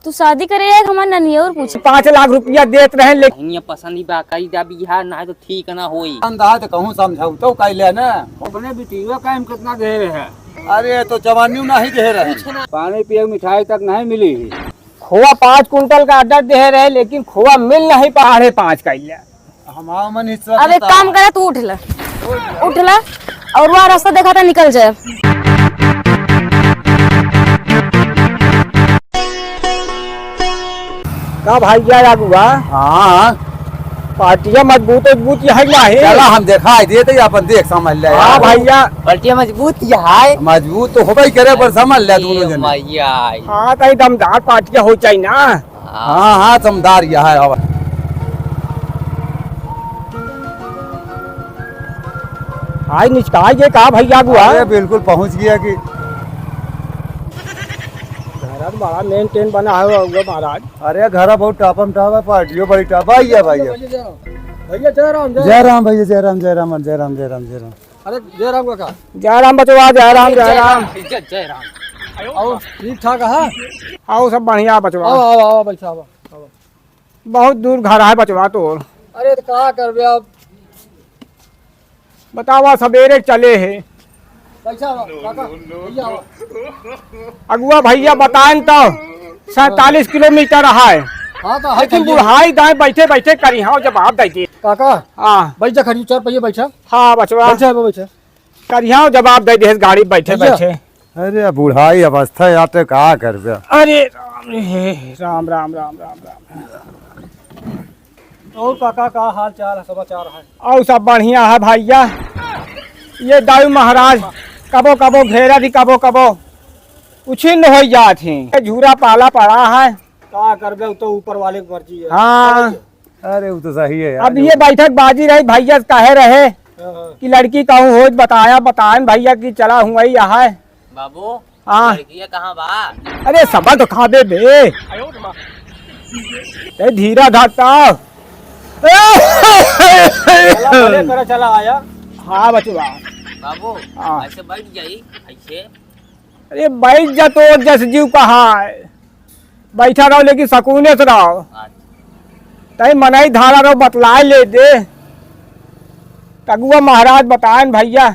तू शादी करे है हमार ननिया और पूछ 5 लाख रुपया देत रहे लेकिन हिया पसंद ही बा कई दा बिहार ना तो ठीक ना होई अंदाज तो कहूँ समझाऊ तो कैले ना अपने बिटिया का कितना गहरे है। अरे तो जवानी नहीं दे रहे पानी पिए मिठाई तक नहीं मिली। खोआ 5 कुंटल का ऑर्डर दे रहे लेकिन खोआ मिल नहीं पा रहे 5 का। हमारा मन हिस्सा अब एक काम करे तू उठ ला और वहाँ रास्ता देखा था निकल जाए। का भैया अगुआ हाँ पार्टिया मजबूत है ना है। चला हम दिखाई देते अपन देख समझ ले। हाँ भैया बल्टिया मजबूत है मजबूत तो होबे करे पर समझ ले दोनों जने। मैया हाँ कहीं दमदार पार्टिया हो चाहिए ना। हाँ हाँ दमदार यह है। आज निचकाई जे कहा भैया अगुआ अरे बिल्कुल पहुंच गया कि बड़ा मेन टेन बना है महाराज। अरे घर बहुत टापम टाप है पार्टियों बड़ी टाप है भैया। भैया जय राम जय राम भैया जय राम जय राम जय राम जय राम जय राम। अरे जय राम काका जय राम बचवा जय राम जय राम। जय राम आओ ठीक ठाक है। आओ सब बढ़िया बचवा। आओ आओ बच्चा बहुत दूर घर है बचवा तो। अरे तो कहा करबे अब बतावा सवेरे चले है अगुआ भैया बताएं तो 47 किलोमीटर है। हाँ तो लेकिन बुढ़ाई दाएं बैठे बैठे करी हाँ जवाब दे काका हाँ बैठा खड़ी 4 पहिए बैठा। हाँ बचवा बैठा करिया जवाब दे दे गाड़ी बैठे बैठे। अरे बुढ़ाई अवस्था आते कहा कर। अरे राम राम राम राम राम। और काका का हाल चाल समाचार है? और सब बढ़िया है भैया। ये दाऊ महाराज कबो कबो घेरा थी कबो कबो उछिन्न हो जाती। झूरा पाला पड़ा है का करबे तो ऊपर वाले की मर्जी है। हाँ अरे वो तो सही है अब ये बैठक बाजी रही भैया कहे रहे कि लड़की कहूँ हो बताया भैया कि चला हुआ ही यहाँ बाबू हाँ कहाँ बा? अरे सबा तो खा दे बे धीरा धाता चला आया। हाँ बचवा बाबू हाँ। ऐसे बैठ जाई ऐसे। अरे बैठ जा तो जस जीव कहा बैठा रहो लेकिन सकूने से रहो तई मनाई धारा रहो बतलाए ले दे कगुआ महाराज बताएं भैया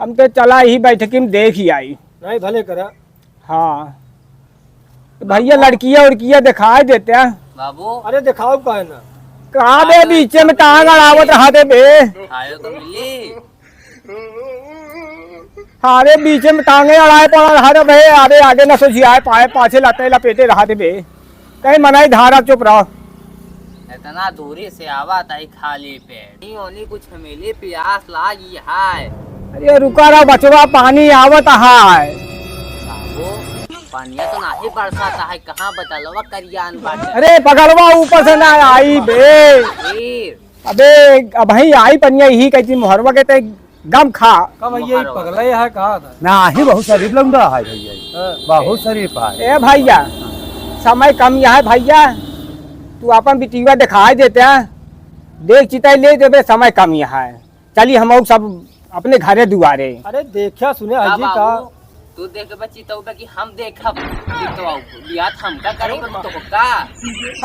हम तो चला ही बैठकी में देख ही आई। नहीं भले करा। हाँ तो भैया लड़कियां उड़कियां दिखाई देते हैं। बाबू अरे दिखाओ का है ना कहा बे बीचे में टांग अड़ावत रहा दे बे। आयो तो मिली अरे बीचे में टांगे अड़ाए पड़ा रहा दे बे। अरे आगे न सोचिए पाए पाछे लते लपेटे रहा दे बे कहीं मनाई धारा चुप रहो। इतना दूरी से आवा ताई खाली पेट नहीं होनी कुछ हमेले प्यास लागी है। अरे रुका रहा बचवा पानी आवत है। बाबू पानिया तो नहीं बरसाता है कहाँ बदलवा करियान बाटे। अरे पगलवा ऊपर से ना आई बे। फिर अबे अब ही आई पनिया ही कहती मुहरवा के ते गम खा। का भैया पगला है कहा था ना ही बहुत शरीफ लौंडा है भैया बहुत शरीफ है। ए भैया समय कम है भैया तू अपन बिटिया दिखाई देते हैं देख चिता ले देवे समय कम है। चलिए हम सब अपने घरे दुआरे। अरे देखा सुने का हाजी का बाबू तू देख बच्ची तो कि हम देखब बियाह हम का करेंगे तो का।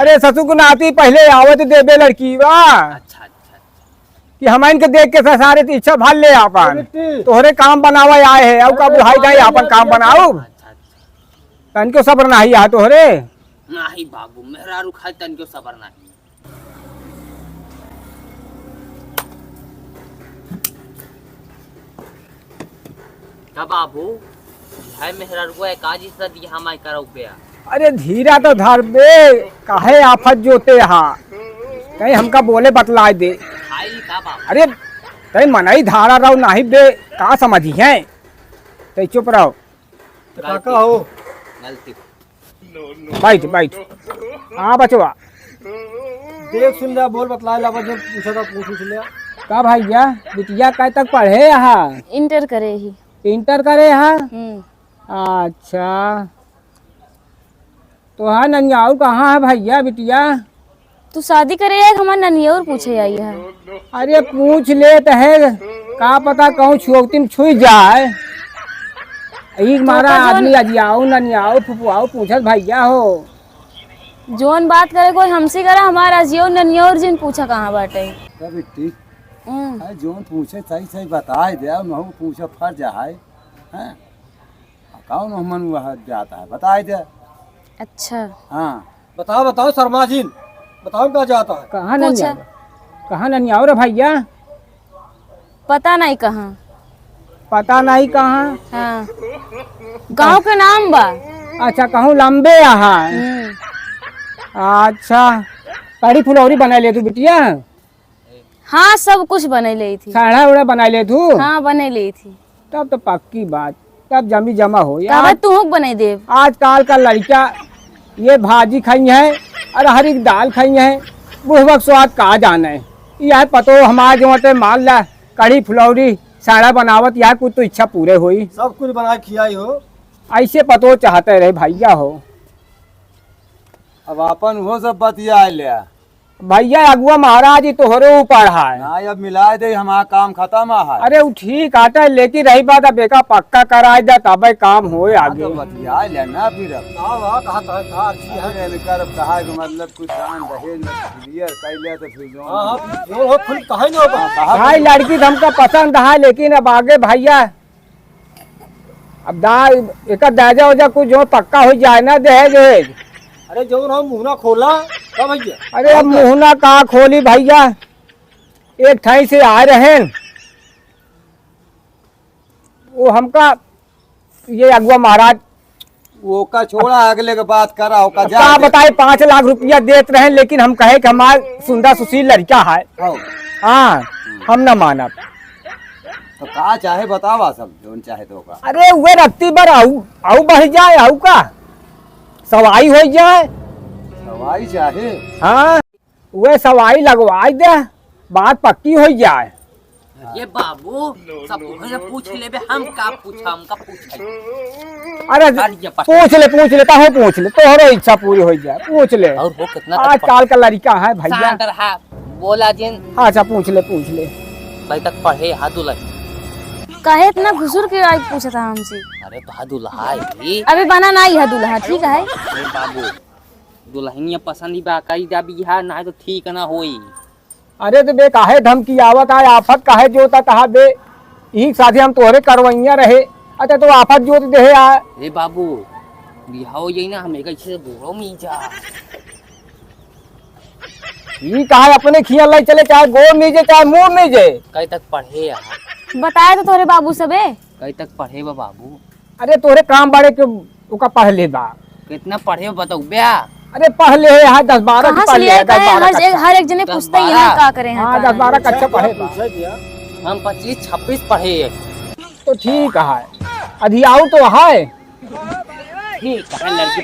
अरे ससुर को नाती पहले आवत देवे लड़की वा अच्छा अच्छा कि हम इनके देख के सारे इच्छा भर ले अपन तोहरे काम बनावा आए है अब का बुढ़ाई जाए अपन काम बनाओ अच्छा अच्छा इनको सब्र नहीं आ तोहरे। नहीं बाबू मेहरा रुखाई तन को सबर नहीं। का बाबू है मेहरा रुको एक आज इस दी हम आई करो पे। अरे धीरा तो धर बे काहे आफत जोते यहाँ कहीं हमका बोले बतलाए दे। खाई का बाबू अरे कहीं मनाई धारा रहो नहीं बे का समझी है तो चुप रहो। काका हो गलती बैठ बैठ। हाँ बचवा देख सुन लिया बोल बतला ला जब पूछा था पूछ लिया। का भैया बिटिया कब तक पढ़े यहाँ? इंटर करे ही। इंटर करे यहाँ? अच्छा तो हाँ ननियाऊ कहाँ है भैया बिटिया? तू शादी करे है हमार ननिया और पूछे आई है। अरे पूछ लेते है का पता कहूँ छोकती में छुई जाए। एक मारा आदमी अजियाऊ ननियाऊ फुफुआऊ पूछत भैया हो जोन बात करे कोई हमसे करा हमारा जियो ननियोर जिन पूछा कहाँ बाटे। तब ठीक हम्म, है, जोन पूछे सही सही बताए दे, नहु पूछे फर जाए हैं। कौन मन वह जाता है बताए दे। अच्छा हाँ बताओ बताओ शर्मा जी, बताओ क्या जाता है। कहाँ नहीं पूछा। कहाँ नहीं आओ रे भैया? पता नहीं कहाँ। पता नहीं कहाँ। हाँ गांव के नाम बा। अच्छा कहूँ लंबे यहाँ। हम्म, अच्छा कड़ी फुलौरी बना ले तू बिटिया? हाँ सब कुछ बने ली थी। साढ़ा उड़ा बना ले तू? हाँ बने ली थी। तब तो पक्की बात, तब जमी जमा हो कहा यार। तू बने दे। आजकल का लड़का ये भाजी खाई है और हर एक दाल खाई है, बुढ़वक स्वाद कहा जाना है। यह पतो हमारे जो मान ला कड़ी फुलौरी साड़ा बनावत यार कुछ तो इच्छा पूरे हुई। सब कुछ बना के खिलाई हो। ऐसे पतो चाहते रहे भैया हो। अब अपन वो सब बतिया ले भैया अगुआ महाराज ही तोहरे ऊपर है। ना, अब मिलाए दे, हमारा काम खत्म है। अरे वो ठीक आता है लेकिन रही बात अब बेका पक्का कराए दे तब काम हो आगे। तो बतिया ले ना फिर। अब हाँ हाँ कहा था कहा अच्छी है। अरे कर कहा कि मतलब कुछ दान दहेज क्लियर कर ले तो फिर जो हाँ हाँ जो हो फुल कहा नहीं होगा। भाई लड़की तो हमको पसंद है लेकिन अब आगे भैया अब एक दाजा वजा कुछ जो पक्का हो जाए ना दहेज। अरे जो हम मुहना खोला क्या भैया। अरे अब मुहना कहाँ खोली भैया, एक ठाई से आ रहे हैं वो हमका ये अगुआ महाराज वो का छोड़ा, अगले के बात करा होका जा क्या बताए 5 लाख रुपया देते रहे लेकिन हम कहे कि हमारा सुंदर सुशील लड़का है। हाँ हम न मानब। तो का चाहे बतावा सब जोन चाहे तो का। अरे वे रत्ती बर आऊ बढ़ जाए आऊ का सवाई हो जाए। सवाई चाहे हाँ वे सवाई लगवाई दे बात पक्की हो जाए। ये बाबू सब तुहरे पूछ लेबे, हम का पूछा, हमका पूछ। अरे पूछ ले तोहरे इच्छा पूरी हो जाए, पूछ ले। और वो कितना आजकल का लड़का है भैया। शांत रहा, बोला जिन अच्छा पूछ ले भाई तक पढ़े हादुला। कहे इतना घुसुर के आज पूछा था हमसे। अरे तो हादुला है अभी बना नहीं है दूल्हा ठीक है। अरे बाबू दुल्हनिया पसंद ही बा कई दा बिहार ना है तो ठीक ना होई। अरे तो बे काहे धमकी आवत है, आफत काहे जोता कहा बे यही शादी हम तोहरे करवैया रहे। अच्छा तो आफत जोत दे आ। अरे बाबू बिहाव यही ना हमें कैसे बोरो में जा। ये कहा अपने खिया लाई चले, चाहे गोर नीचे चाहे मुंह नीचे। कई तक पढ़े आ बताया तो तोरे बाबू सबे। कई तक पढ़े बा बाबू। अरे तोरे काम बारे के ओका पढ़ ले बा। कितना पढ़े बताऊ ब्या। अरे पढ़ ले है 10-12 कहाँ से लिया हर एक जने पूछते ही है का करे हैं। हाँ 10-12 कच्चा पढ़े बा। पूछा दिया। हम 25-26 पढ़े है। तो ठीक है अधियाऊ तो है। ठीक है लड़की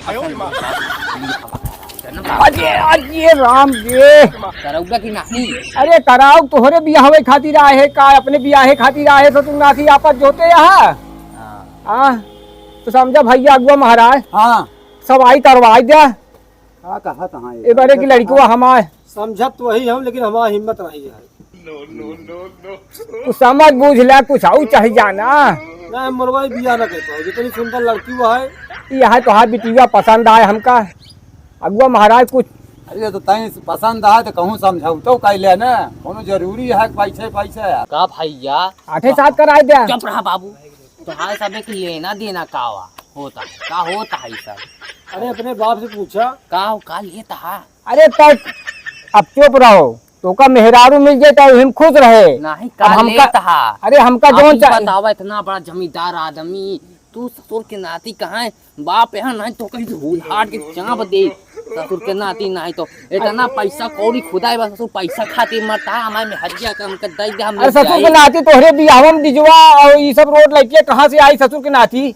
पसंद ये राम ये करोगा कि नहीं। अरे कराओ तोहरे बियाहे खातिर आए है का अपने बियाहे खातिर आए तो तुम नाथी आपस जोते यहाँ। हाँ तो समझा भैया अगुआ महाराज हाँ सवाई करवाई दे। का कहा था ए बारे की लड़की हमारे समझत तो वही हम लेकिन हमारा हिम्मत रही है। तू समझ बूझ ले कुछ आऊ चाहिए जाना। ना मरवाई बिया ना कहता हूँ, जितनी सुंदर लड़की वो है। यह तो हाथ बिटिया पसंद आए हमका अगुआ महाराज कुछ। अरे तो तई पसंद आए तो कहूँ समझाऊ तो कैले ना, कोनो जरूरी है पैसे का भैया 8-7 कराए दे। चुप रहा बाबू। तुम्हारे सब के लेना देना कावा होता है का होता है सब। अरे अपने बाप से पूछा। का लेता है। अरे तब अब चुप रहो तो का मेहरारू मिल जाए तो हम खुश रहे। नहीं अब का हमका लेता है। अरे हमका जोन बतावा इतना बड़ा जमींदार आदमी तू ससुर के नाती कहाँ है। बाप यहाँ नहीं तो कहीं धूल हाट के चाँप दे। ससुर के नाती नहीं तो इतना पैसा कौड़ी खुदा है ससुर पैसा खातिर मरता है। हमारे में हरिया का हमका दई दे हम। अरे ससुर के नाती तोहरे बियाह में डिजवा और ये सब रोड लड़कियां कहाँ से आई? ससुर के नाती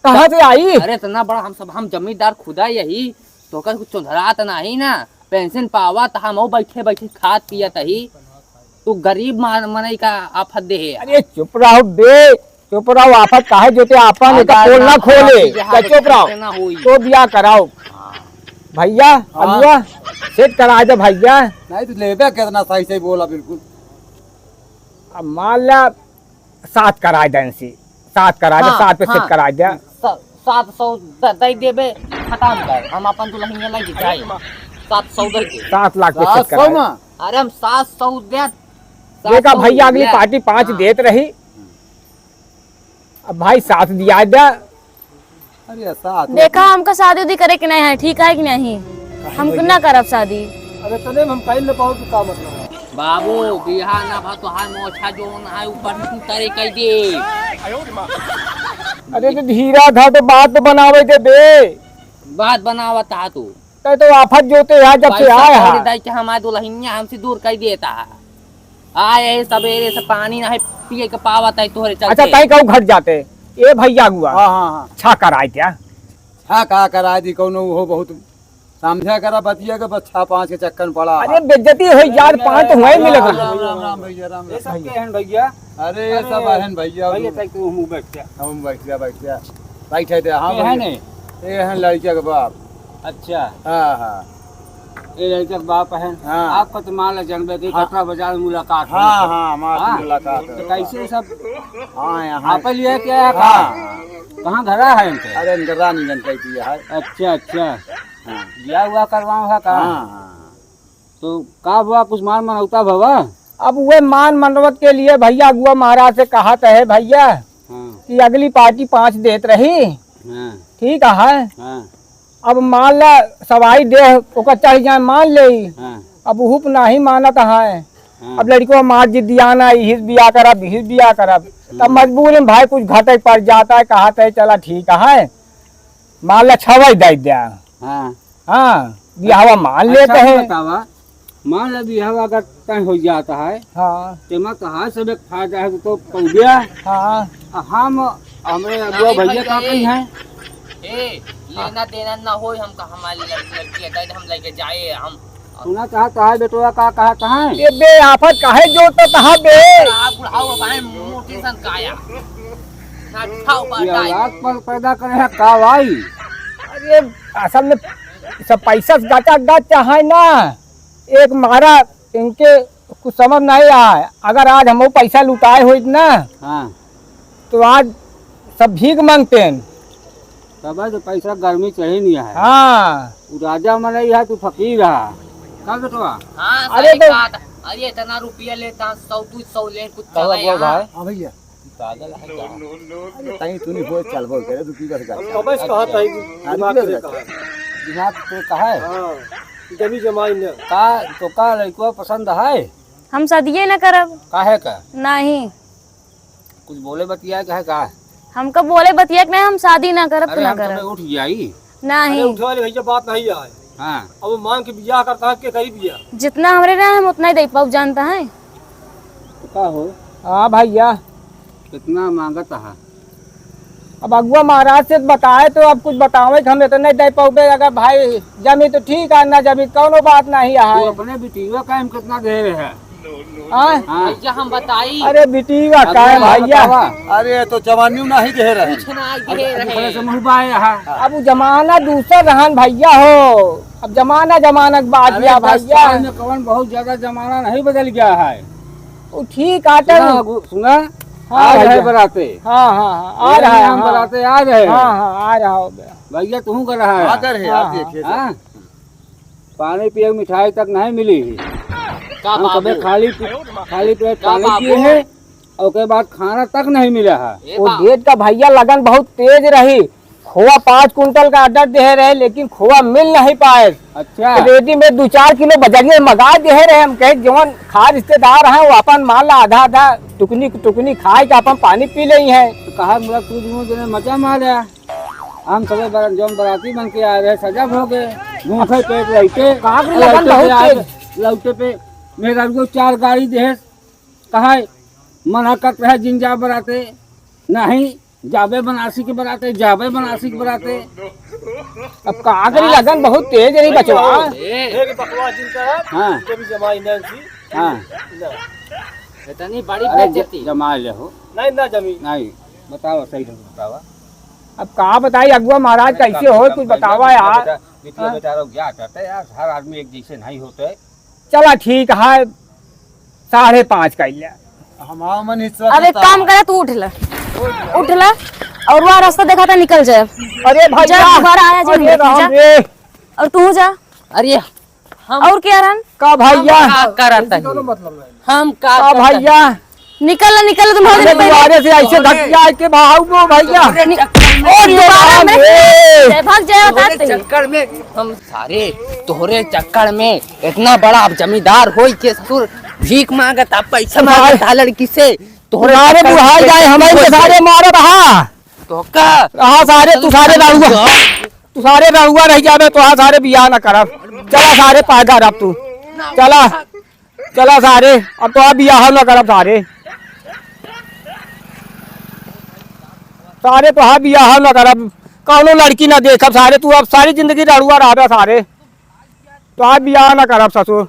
कहाँ से आई? अरे इतना बड़ा हम जमींदार खुदा यही तो का कुछ चुंधरात नहीं ना। पेंशन पावा तो हम बैठे बैठे खात पियत ही। तू गरीब मनई का आफत दे है। अरे चुप रहो बे, चुप रहो। आफत काहे जोते आपन एका पोल ना खोले। चुप रहो तो बियाह कराओ भैया अगुआ सेट करा दे भैया। नहीं तो लेबे कितना सही सही बोला बिल्कुल। अब मान ला 7 करा दे, 7 करा दे, 7 पे सेट करा दे। 700 दे देबे खत्म कर, हम अपन दुल्हनिया लेके जाए 700 दे दे। 7 लाख पे सेट 700 कराए। में अरे हम 700 दे, देखा भैया अगली पार्टी 5 हाँ। देत रही, अब भाई 7 दिया दे। अरे 7 देखा हमका शादी उदी करे कि नहीं है, ठीक है कि नहीं? हम ना करब शादी। अरे तने हम कहीं न पाओ तो का मतलब है? बाबू बिहार ना भा तो हार मोछा जो ना है ऊपर तरे कह दे। अरे तो धीरा था तो बात तो बनावे के दे। बात बनावता है तू, तो आफत जोते है जब से आए पैसा हैं। दे के हमारे दुल्हनिया हमसे दूर कर देता है। आए सवेरे से पानी ना है पिए के पावत है तोहरे चलते। अच्छा तई कहू घट जाते ए भैया हुआ हाँ हाँ हाँ अच्छा कराए क्या? हाँ का करा दी कौनो हो बहुत समझा करा बतिया के बस 6-5 के चक्कर में पड़ा। अरे बेइज्जती हो यार, 5 तो हुए मिलेगा। राम भैया राम ये सब के हैं भैया? अरे ये सब बहन भैया भैया तक तू मुंह बैठ जा। हम बैठ जा बैठे थे। हाँ ये है ने? ये है लड़के के बाप। अच्छा, हाँ हाँ ये लड़के का बाप है। हाँ। आपका तो मान लो जानबे की कटरा बाजार में मुलाकात हुई। हाँ हाँ हमारी हाँ। मुलाकात तो कैसे सब हाँ यहाँ आप लिए क्या है? हाँ कहाँ घरा है इनके? अरे इनका रानी गन कहती है। अच्छा अच्छा, हाँ ब्याह हुआ करवाओ है का? हाँ तो का हुआ कुछ मान मनौता भवा? अब वो मान मनोरत के लिए भैया गुआ महाराज से कहा है भैया हाँ कि अगली पार्टी 5 देत रही, हाँ ठीक है। हाँ अब मान ला सवाई दे ओकर चढ़ जाए मान ले, हाँ अब हुप नहीं मानत है। हाँ। अब लड़को मार जिदिया ना हिस बिया करब हिस बिया करब, तब मजबूर में भाई कुछ घटे पड़ जाता है। कहा है चला ठीक है मान ला 6 दे दिया। हाँ हाँ बिहावा मान लेते अच्छा, हैं। बतावा मान लो बिहावा अगर तय हो जाता है हाँ तो मैं कहा सब एक फायदा है तो पौधिया हाँ हम हमारे अगुआ भैया का कहीं है। ए लेना देना ना हो, हम का हमारी लड़की है हम लेके जाए। हम सुना चाहता है बेटवा का कहा कहाँ है? ये बे आफत काहे जो तो कहा बे। आप बुढ़ाओ भाई मोटी सन काया ना खाओ ये बताई। औलाद पर पैदा करे है का भाई? अरे असल में सब पैसा गाचा गाचा है ना, एक मारा इनके कुछ समझ नहीं आया। अगर आज हम पैसा लुटाए हो ना हाँ तो आज सब भीख मांगते हैं। तब तो पैसा गर्मी चाहिए नहीं है। हाँ तू राजा में नहीं है तू फकीर रहा का बेटवा? हाँ अरे सही तो- बात। अरे इतना रुपया लेता 100-200 ले कुछ कहा चला भाई? यहाँ। हाँ भैया पागल है क्या? अरे तई तू नहीं हो चल बोल करे तू की कर कबे से कहा था दिमाग से कहा है। दिमाग पे कहा है। हाँ जमी जमाई ने का तो का लड़का पसंद है हम शादी न करब। काहे का? नहीं, कुछ बोले बतिया काहे का? हमका बोले बतिया कि नहीं हम शादी ना करब तो अरे ना हम तुम्हें करब। उठ जाई। नहीं, उठे वाली भैया बात नहीं है। हाँ अब वो मांग के बियाह करता है के करीब बियाह जितना हमरे ना हम उतना ही दे पाऊ, जानता है। तो का हो हाँ भैया, कितना मांगता है? अब अगुआ महाराज से बताए तो अब कुछ बतावे कि हम इतने दे पाओगे। अगर भाई जमी तो ठीक है, ना जमी कौनो बात नहीं तू है। अपने बेटीवा का हम कितना दे रहे हैं? हाँ? हाँ भैया हम बताई अरे बेटी का का है भैया। अरे तो जवानी नहीं दे रहे। कुछ ना दे थोड़े से रहे। मुँह बाए है। अब जमाना दूसरा रहन भैया हो, अब जमाना जमानक बात अरे गया 10 भैया। साल में कौन बहुत ज्यादा जमाना नहीं बदल गया है। वो ठीक आटे। सुना हाँ आ रहे भैया। बराते हाँ हाँ हाँ आ रहा है। हम हाँ बराते आ रहे हाँ हाँ आ रहा हो गया। भैया तू कर रहा है? आकर है हाँ, आप देखिए हाँ? पानी पिए मिठाई तक नहीं मिली। का हम बाबू? कभी खाली पेट का पानी बाबू? पिए हैं और उसके बाद खाना तक नहीं मिला है। ए वो बा- डेट का भैया लगन बहुत तेज रही। खोआ 5 कुंटल का ऑर्डर दे रहे, लेकिन खोआ मिल नहीं पाए। अच्छा रेडी में 2-4 किलो बजरिए मंगा दे रहे। हम कहे जवन खा रिश्तेदार हैं वो अपन मान ला आधा आधा टुकनी खाए के अपन पानी पी ले हैं। तो कहा मेरा तू दोनों दिन मजा मारा। हम सब जम बराती बन के आ रहे, सजा हो गए, भूखे पेट रहते कहाँ की लगन बहुत लौटे पे मेरा को 4 गाड़ी दे कहा मना करते है जिन जा बराते नहीं जाबे बनारसी के बराते जाबे बनारसी के बराते। अब कहाँ करी लगन बहुत तेज रही बचवा। ए, एक बकवास जिनका है हाँ कभी जमाई नैंसी हाँ इतनी बड़ी अरे बेइज्जती। जमा ले हो नहीं ना जमी नहीं बताओ सही ढंग से बतावा। अब कहाँ बताई अगुआ महाराज कैसे हो, कुछ बतावा यार। बेटिया बेचारा क्या करते हैं यार, हर आदमी एक जैसे नहीं होते। चला ठीक है 5.5 कर लिया। हमारा मन हिस्सा अब एक काम करे तू उठ ला और वहाँ रास्ता देखा था निकल जाए। अरे भैया जा, दोबारा आया जा, अरे राम जा। रे, और तू जा। अरे हम और क्या रन का भैया का करता है हम का का करता है? भैया निकल तुम अरे दुआरे से ऐसे धक्का के भाव दो भैया। दोबारा में रे। भाग जाए तोहरे बताते। चक्कर में हम सारे तोहरे चक्कर में इतना बड़ा जमींदार हो के ससुर भीख मांगता पैसा मांगता लड़की से तुम्हारे चक्कर में बुढ़ाई जाए हमारे के सारे मारत हा तो का रहा सारे तू सारे रहुआ रह जाबे तो हाँ सारे बियाह न करब। चला सारे पागल अब तू चला सारे अब तो आप बियाह न करब सारे तो हाँ बियाह न करब कौनो लड़की न देखब सारे तू अब सारी जिंदगी रहुआ रहा सारे तो आप बियाह न करब ससुर।